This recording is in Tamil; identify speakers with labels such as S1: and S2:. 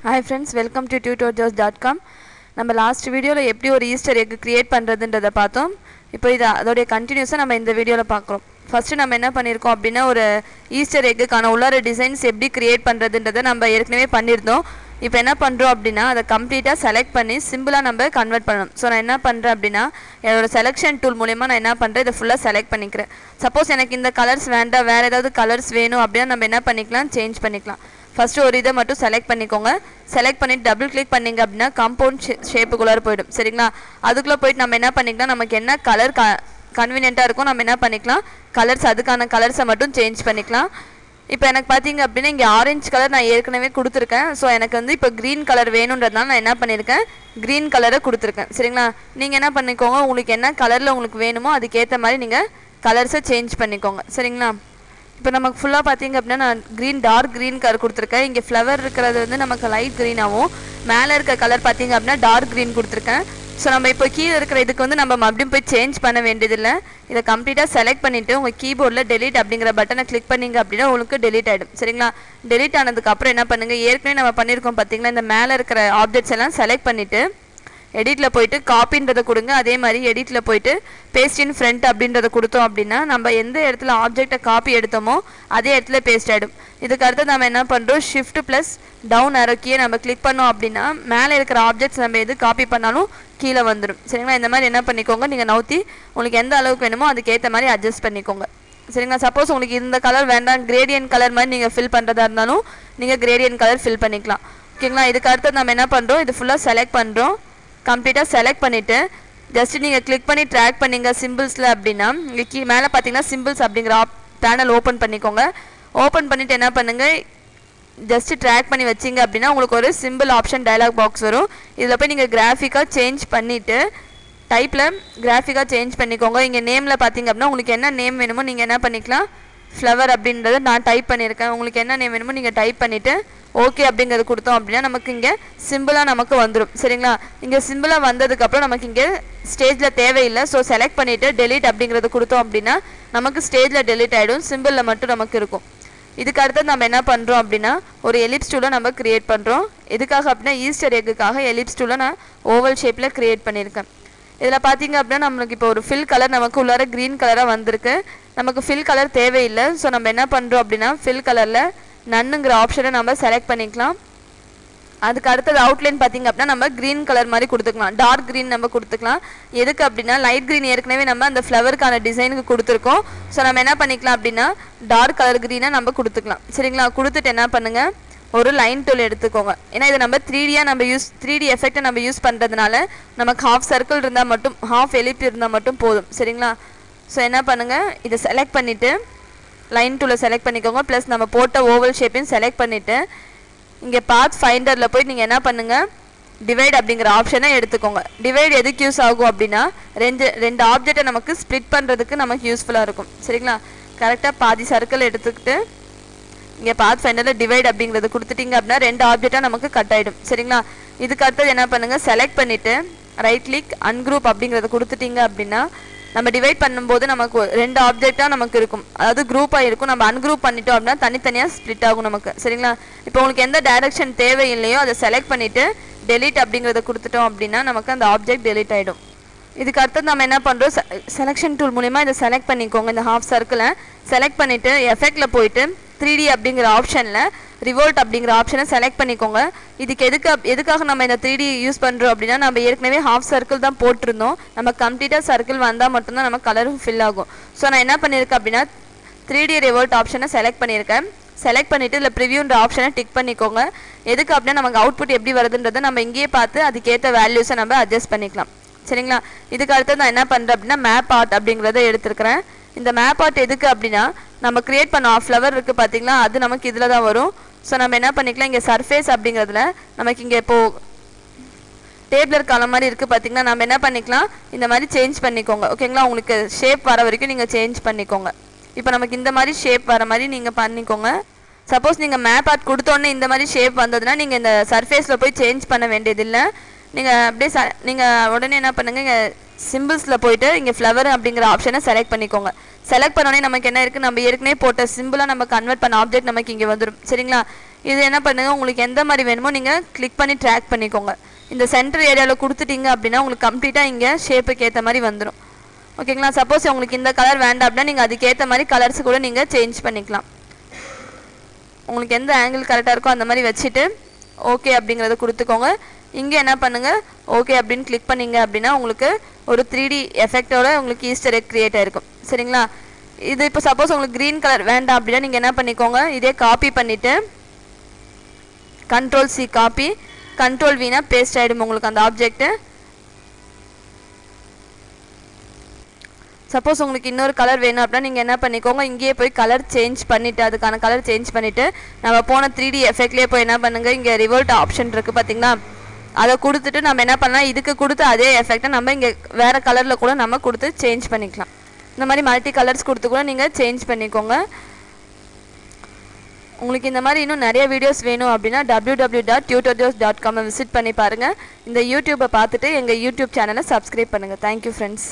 S1: Hi friends, welcome to tutorjobs.com. நம்ம லாஸ்ட் வீடியோல எப்படி ஒரு ஈஸ்டர் எக் கிரியேட் பண்றதுன்றத பார்த்தோம். இப்போ இது அதோட கண்டினியூஸா நம்ம இந்த வீடியோல பார்க்கறோம். ஃபர்ஸ்ட் நம்ம என்ன பண்ணிருக்கோம் அப்படினா ஒரு ஈஸ்டர் எக்குக்கான உள்ளார டிசைன்ஸ் எப்படி கிரியேட் பண்றதுன்றத நம்ம ஏற்கனவே பண்ணிருந்தோம். இப்போ என்ன பண்றோம் அப்படினா அத கம்ப்ளீட்டா செலக்ட் பண்ணி சிம்பிளா நம்ம கன்வர்ட் பண்ணனும். சோ நான் என்ன பண்றேன் அப்படினா என்னோட செலக்ஷன் டூல் மூலமா நான் என்ன பண்றேன் இத ஃபுல்லா செலக்ட் பண்ணிக்கிறேன். சப்போஸ் எனக்கு இந்த கலர்ஸ் வேண்டாம் வேற ஏதாவது கலர்ஸ் வேணும் அப்படினா நம்ம என்ன பண்ணிக்கலாம் சேஞ்ச் பண்ணிக்கலாம். ஃபர்ஸ்ட் ஒரு இத மட்டும் செலக்ட் பண்ணிக்கோங்க. செலக்ட் பண்ணிட்டு டபுள் கிளிக் பண்ணீங்க அப்படினா காம்பவுண்ட் ஷேப்புக்குள்ள போய்டும். சரிங்களா? அதுக்குள்ள போய்ட்டு நம்ம என்ன பண்ணிக்கலாம் நமக்கு என்ன கலர் கன்வீனியன்ட்டா இருக்கும் நம்ம என்ன பண்ணிக்கலாம் கலர்ஸ் அதுக்கான கலர்ஸை மட்டும் சேஞ்ச் பண்ணிக்கலாம். இப்போ எனக்கு பாத்தீங்க அப்படினா இங்க ஆரஞ்சு கலர் நான் ஏற்கனவே கொடுத்திருக்கேன். சோ எனக்கு வந்து இப்போ green கலர் வேணும்ன்றதால நான் என்ன பண்ணிருக்கேன் green கலரை கொடுத்திருக்கேன். சரிங்களா? நீங்க என்ன பண்ணிக்கோங்க உங்களுக்கு என்ன கலர்ல உங்களுக்கு வேணுமோ அதுக்கு ஏத்த மாதிரி நீங்க கலர்ஸை சேஞ்ச் பண்ணிக்கோங்க. சரிங்களா? இப்போ நமக்கு ஃபுல்லா பாத்தீங்க அப்படினா நான் டார்க் green கலர் கொடுத்திருக்கேன். இங்க ஃப்ளவர் இருக்குறது வந்து நமக்கு லைட் green ஆவும் மேல இருக்க கலர் பாத்தீங்க அப்படினா டார்க் green கொடுத்திருக்கேன். சோ நம்ம இப்போ கீழ இருக்கிற இதுக்கு வந்து நம்ம மறுபடியும் போய் சேஞ்ச் பண்ண வேண்டியது இல்ல. இத கம்ப்ளீட்டா செலக்ட் பண்ணிட்டு உங்க கீபோர்ட்ல delete அப்படிங்கற பட்டனை கிளிக் பண்ணீங்க அப்படினா உங்களுக்கு delete ஆயிடும். சரிங்களா? delete ஆனதுக்கு அப்புறம் என்ன பண்ணுங்க ஏற்கனவே நம்ம பண்ணிருக்கோம் பாத்தீங்களா இந்த மேல இருக்கிற ஆப்ஜெக்ட்ஸ் எல்லாம் செலக்ட் பண்ணிட்டு எடிட்ல போய்ட்டு காப்பின்றத கொடுங்க. அதே மாதிரி எடிட்ல போய்ட்டு பேஸ்ட் இன் ஃப்ரண்ட் அப்படின்றத கொடுத்தோம் அப்படினா நம்ம எந்த இடத்துல ஆப்ஜெக்ட்ட காப்பி எடுத்தோமோ அதே இடத்துல பேஸ்ட் ஆயிடும். இதுக்கு அடுத்து நாம என்ன பண்றோம் shift plus down arrow கீயை நம்ம கிளிக் பண்ணோம் அப்படினா மேல இருக்கிற ஆப்ஜெக்ட்ஸ் நம்ம எது காப்பி பண்ணாலும் கீழ வந்துரும். சரிங்களா? இந்த மாதிரி என்ன பண்ணிக்கோங்க நீங்க நவுத்தி உங்களுக்கு எந்த அளவுக்கு வேணுமோ அதுக்கு ஏத்த மாதிரி அட்ஜஸ்ட் பண்ணிக்கோங்க. சரிங்களா? சப்போஸ் உங்களுக்கு இந்த கலர் வேண்டாம் கிரேடியன்ட் கலர் மாதிரி நீங்க ஃபில் பண்றதா இருந்தாலும் நீங்க கிரேடியன்ட் கலர் ஃபில் பண்ணிக்கலாம். ஓகேங்களா? இதுக்கு அடுத்து நாம என்ன பண்றோம் இது ஃபுல்லா செலக்ட் பண்றோம். கம்ப்ளீட்டா செலக்ட் பண்ணிட்டு ஜஸ்ட் நீங்க கிளிக் பண்ணி ட்ராக் பண்ணீங்க சிம்பிள்ஸ்ல அப்படினா இங்க மேல பாத்தீங்கன்னா சிம்பிள்ஸ் அப்படிங்கற பேனல் ஓபன் பண்ணிக்கோங்க. ஓபன் பண்ணிட்டு என்ன பண்ணுங்க ஜஸ்ட் ட்ராக் பண்ணி வச்சீங்க அப்படினா உங்களுக்கு ஒரு சிம்பிள் ஆப்ஷன் டயலாக் பாக்ஸ் வரும். இதுல போய் நீங்க கிராஃபிக்கா சேஞ்ச் பண்ணிட்டு டைப்ல கிராஃபிக்கா சேஞ்ச் பண்ணிக்கோங்க. இங்க நேம்ல பாத்தீங்க அப்படினா உங்களுக்கு என்ன நேம் வேணுமோ நீங்க என்ன பண்ணிக்கலாம் ஃப்ளவர் அப்படின்றத நான் டைப் பண்ணிருக்கேன். உங்களுக்கு என்ன நேம் வேணுமோ நீங்க டைப் பண்ணிட்டு ஓகே அப்படிங்கறது கொடுத்தோம் அப்படினா நமக்கு இங்க சிம்பிளா நமக்கு வந்துரும். சரிங்களா? இங்க சிம்பிளா வந்ததுக்கு அப்புறம் நமக்கு இங்க ஸ்டேஜ்ல தேவையில்லை. சோ செலக்ட் பண்ணிட்டு delete அப்படிங்கறது கொடுத்தோம் அப்படினா நமக்கு ஸ்டேஜ்ல delete ஆயிடும். சிம்பிள்ல மட்டும் நமக்கு இருக்கும். இதுக்கு அடுத்து நம்ம என்ன பண்றோம் அப்படினா ஒரு எலிப்ஸ் டூலை நம்ம கிரியேட் பண்றோம். எதுக்காக அப்படினா ஈஸ்டர் எக்குக்காக எலிப்ஸ் டூலை நான் ஓவல் ஷேப்ல கிரியேட் பண்ணிருக்கேன். இதுல பாத்தீங்க அப்படினா நமக்கு இப்போ ஒரு ஃபில் கலர் நமக்கு உள்ளார green கலரா வந்திருக்கு. நமக்கு ஃபில் கலர் தேவையில்லை. சோ நம்ம என்ன பண்றோம் அப்படினா ஃபில் கலர்ல நன்னுங்கற ஆப்ஷனை நம்ம செலக்ட் பண்ணிக்கலாம். அதுக்கு அடுத்து அவுட்லைன் பாத்தீங்க அப்படினா நம்ம green கலர் மாதிரி கொடுத்துக்கலாம். டார்க் green நம்ம கொடுத்துக்கலாம். எதுக்கு அப்படினா லைட் green ஏற்கனவே நம்ம அந்த ஃப்ளவர்க்கான டிசைனுக்கு கொடுத்திருக்கோம். சோ நம்ம என்ன பண்ணிக்கலாம் அப்படினா டார்க் கலர் green நம்ம கொடுத்துக்கலாம். சரிங்களா? கொடுத்துட்டு என்ன பண்ணுங்க ஒரு லைன் டூல் எடுத்துக்கோங்க. ஏனா இது நம்ம 3D நம்ம 3D எஃபெக்ட்ட நம்ம யூஸ் பண்றதுனால நமக்கு half circle இருந்தா மட்டும் half ellipse இருந்தா மட்டும் போதும். சரிங்களா? சோ என்ன பண்ணுங்க இத செலக்ட் பண்ணிட்டு லைன் டூலை செலக்ட் பண்ணிக்கோங்க. ப்ளஸ் நம்ம போட்ட ஓவல் ஷேப்பையும் செலக்ட் பண்ணிட்டு இங்க பாத் ஃபைண்டர்ல போய் நீங்க என்ன பண்ணுங்க டிவைட் அப்படிங்கற ஆப்ஷனை எடுத்துக்கோங்க. டிவைட் எதுக்கு யூஸ் ஆகும் அப்படினா ரெண்டு ஆப்ஜெக்ட்டை நமக்கு ஸ்ப்ளிட் பண்றதுக்கு நமக்கு யூஸ்ஃபுல்லா இருக்கும். சரிங்களா? கரெக்ட்டா பாதி சர்க்கிள் எடுத்துக்கிட்டு இங்க பாத் ஃபைண்டர்ல டிவைட் அப்படிங்கறது கொடுத்துட்டீங்க அப்படினா ரெண்டு ஆப்ஜெக்ட்டா நமக்கு கட் ஆயிடும். சரிங்களா? இதுக்கு அடுத்து என்ன பண்ணுங்க செலக்ட் பண்ணிட்டு ரைட் கிளிக் அன்குரூப் அப்படிங்கறது கொடுத்துட்டீங்க அப்படினா நம்ம டிவைட் பண்ணும்போது நமக்கு ரெண்டு ஆப்ஜெக்ட்டா நமக்கு இருக்கும். அதாவது குரூப்பா இருக்கும். நம்ம அன்குரூப் பண்ணிட்டோம் அப்படினா தனித்தனியா ஸ்ப்ளிட் ஆகும் நமக்கு. சரிங்களா? இப்போ உங்களுக்கு எந்த டைரக்ஷன் தேவையில்லையோ அதை செலக்ட் பண்ணிட்டு delete அப்படிங்கறத கொடுத்துட்டோம் அப்படினா நமக்கு அந்த ஆப்ஜெக்ட் delete ஆயிடும். இதுக்கு அடுத்து நாம என்ன பண்றோம் செலக்ஷன் டூல் மூலமா இத செலக்ட் பண்ணிக்கோங்க. இந்த half சர்க்கிளை செலக்ட் பண்ணிட்டு எஃபெக்ட்ல போய்ட்டு 3D அப்படிங்கற ஆப்ஷன்ல ரிவோல்ட் அப்படிங்கற ஆப்ஷனை செலக்ட் பண்ணிக்கோங்க. இதுக்கு எதுக்காக நம்ம இந்த 3D யூஸ் பண்றோம் அப்படினா நம்ம ஏற்கனவே half சர்க்கிள் தான் போட்டுறோம். நம்ம கம்ப்ளீட்டா சர்க்கிள் வந்தா மட்டும் தான் நமக்கு கலர் ஃபில் ஆகும். சோ நான் என்ன பண்ணிருக்கேன் அப்படினா 3D ரிவோல்ட் ஆப்ஷனை செலக்ட் பண்ணிருக்கேன். செலக்ட் பண்ணிட்டு இல்ல ப்ரிவியூன்ற ஆப்ஷனை டிக் பண்ணிக்கோங்க. எதுக்கு அப்படினா நமக்கு அவுட்புட் எப்படி வருதுன்றதை நம்ம இங்கேயே பார்த்து அதுக்கு ஏத்த வேல்யூஸை நம்ம அட்ஜஸ்ட் பண்ணிக்கலாம். சரிங்களா? இதுக்கு அடுத்து நான் என்ன பண்றேன் அப்படினா மேப் ஆர்ட் அப்படிங்கறத எடுத்துக்கிறேன். இந்த மேப் ஆர்ட் எதுக்கு அப்படினா நம்ம கிரியேட் பண்ண ஃப்ளவர் இருக்கு பாத்தீங்களா அது நமக்கு இதுல தான் வரும். சோ நம்ம என்ன பண்ணிக்கலாம் இங்க சர்ஃபேஸ் அப்படிங்கறதுல நமக்கு இங்க இப்போ டேபிளர் காலம் மாதிரி இருக்கு பாத்தீங்களா நம்ம என்ன பண்ணிக்கலாம் இந்த மாதிரி சேஞ்ச் பண்ணிக்கோங்க. ஓகேங்களா? உங்களுக்கு ஷேப் வர வரைக்கும் நீங்க சேஞ்ச் பண்ணிக்கோங்க. இப்போ நமக்கு இந்த மாதிரி ஷேப் வர மாதிரி நீங்க பண்ணிக்கோங்க. சப்போஸ் நீங்க மேப் ஆர்ட் கொடுத்த உடனே இந்த மாதிரி ஷேப் வந்ததுனா நீங்க இந்த சர்ஃபேஸ்ல போய் சேஞ்ச் பண்ண வேண்டியது இல்ல. நீங்க அப்படியே நீங்க உடனே என்ன பண்ணுங்க இங்க சிம்பிள்ஸ்ல போய்ட்டு இங்க ஃப்ளவர் அப்படிங்கற ஆப்ஷனை செலக்ட் பண்ணிக்கோங்க. செலக்ட் பண்ண உடனே நமக்கு என்ன இருக்கு நம்ம ஏற்கனவே போட்ட சிம்பிளா நம்ம கன்வர்ட் பண்ண ஆப்ஜெக்ட் நமக்கு இங்க வந்துரும். சரிங்களா? இது என்ன பண்ணுங்கள், உங்களுக்கு எந்த மாதிரி வேணுமோ நீங்கள் கிளிக் பண்ணி ட்ராக் பண்ணிக்கோங்க. இந்த சென்டர் ஏரியாவில் கொடுத்துட்டீங்க அப்படின்னா உங்களுக்கு கம்ப்ளீட்டாக இங்கே ஷேப்புக்கு ஏற்ற மாதிரி வந்துடும். ஓகேங்களா? சப்போஸ் உங்களுக்கு இந்த கலர் வேண்டாம் அப்படின்னா நீங்கள் அதுக்கேற்ற மாதிரி கலர்ஸ் கூட நீங்கள் சேஞ்ச் பண்ணிக்கலாம். உங்களுக்கு எந்த ஆங்கிள் கரெக்டாக இருக்கோ அந்த மாதிரி வச்சுட்டு ஓகே அப்படிங்கிறத கொடுத்துக்கோங்க. இங்கே என்ன பண்ணுங்கள், ஓகே அப்படின்னு கிளிக் பண்ணிங்க அப்படின்னா உங்களுக்கு ஒரு 3D எஃபெக்டோட உங்களுக்கு ஈஸ்டர் எக் க்ரியேட் ஆகிருக்கும். சரிங்களா? இது இப்போ சப்போஸ் உங்களுக்கு க்ரீன் கலர் வேண்டாம் அப்படின்னா நீங்கள் என்ன பண்ணிக்கோங்க, இதே காப்பி பண்ணிவிட்டு Ctrl+C காப்பி, Ctrl+V பேஸ்ட் ஆகிடும் உங்களுக்கு அந்த ஆப்ஜெக்ட்டு. சப்போஸ் உங்களுக்கு இன்னொரு கலர் வேணும் அப்படின்னா நீங்கள் என்ன பண்ணிக்கோங்க, இங்கேயே போய் கலர் சேஞ்ச் பண்ணிவிட்டு அதுக்கான கலர் சேஞ்ச் பண்ணிவிட்டு நம்ம போன 3D எஃபெக்ட்லேயே போய் என்ன பண்ணுங்கள், இங்கே ரிவர்ட் ஆப்ஷன் இருக்குது பார்த்தீங்களா, அதை கொடுத்துட்டு நம்ம என்ன பண்ணலாம், இதுக்கு கொடுத்து அதே எஃபெக்டை நம்ம இங்கே வேறு கலரில் கூட நம்ம கொடுத்து சேஞ்ச் பண்ணிக்கலாம். இந்த மாதிரி மல்டி கலர்ஸ் கொடுத்து கூட நீங்கள் சேஞ்ச் பண்ணிக்கோங்க. உங்களுக்கு இந்த மாதிரி இன்னும் நிறைய வீடியோஸ் வேணும் அப்படின்னா www.tutorials.com விசிட் பண்ணி பாருங்கள். இந்த யூடியூப்பை பார்த்துட்டு எங்கள் யூடியூப் சேனலை சப்ஸ்கிரைப் பண்ணுங்கள். Thank you friends.